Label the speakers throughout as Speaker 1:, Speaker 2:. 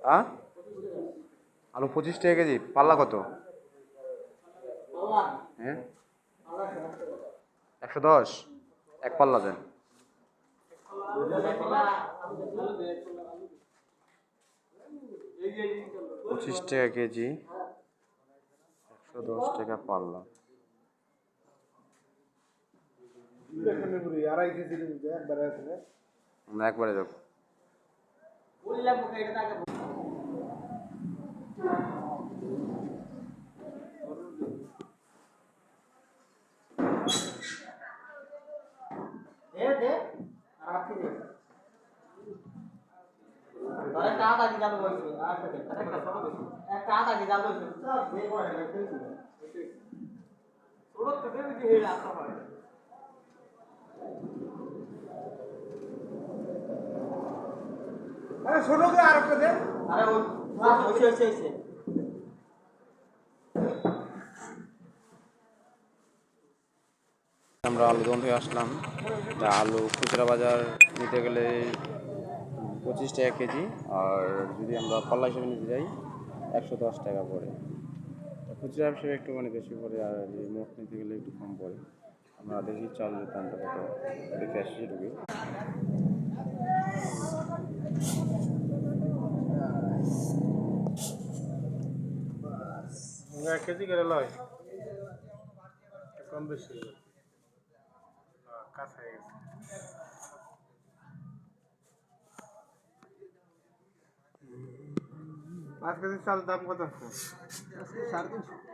Speaker 1: হ্যাঁ, আলু 25 টাকা কেজি, পাল্লা কত? হ্যাঁ, 110, এক পাল্লা দেন। 25 টাকা কেজি, 110 টাকা পাল্লা। একবারে যাবো। আমরা আলু দোকান থেকে আসলাম। আলু খুচরা বাজার নিতে গেলে 25 টাকা কেজি, আর যদি আমরা পাল্লা হিসেবে নিতে যাই 110 টাকা পড়ে। খুচরা হিসেবে একটুখানি বেশি পড়ে, আর মোট নিতে গেলে একটু কম পড়ে। আমরা দেখি চালের দামটা কত, দেখে আসি ঢুকি। কেজি করে লয় কম বেশি কাঁচা হয়ে গেছে। 5 কেজি চাল দাম কত আছে? 350।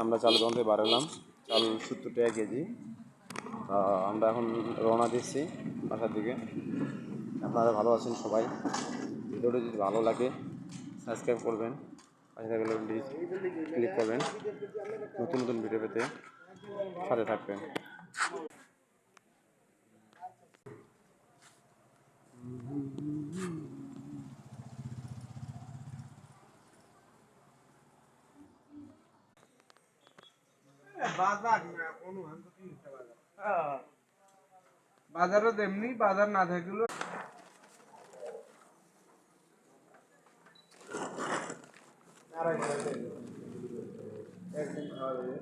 Speaker 1: আমরা চাল দোকান থেকে বার হলাম, চাল 70 টাকা কেজি। আমরা এখন রওনা দিচ্ছি বাসার দিকে। আপনারা ভালো আছেন সবাই? ভিডিওটি যদি ভালো লাগে সাবস্ক্রাইব করবেন, পাশে থাকলে প্লিজ ক্লিক করবেন, নতুন নতুন ভিডিও পেতে সাথে থাকবেন। বাজারও তেমনি, বাজার না থাকলেও একদিন খাওয়া যাবে।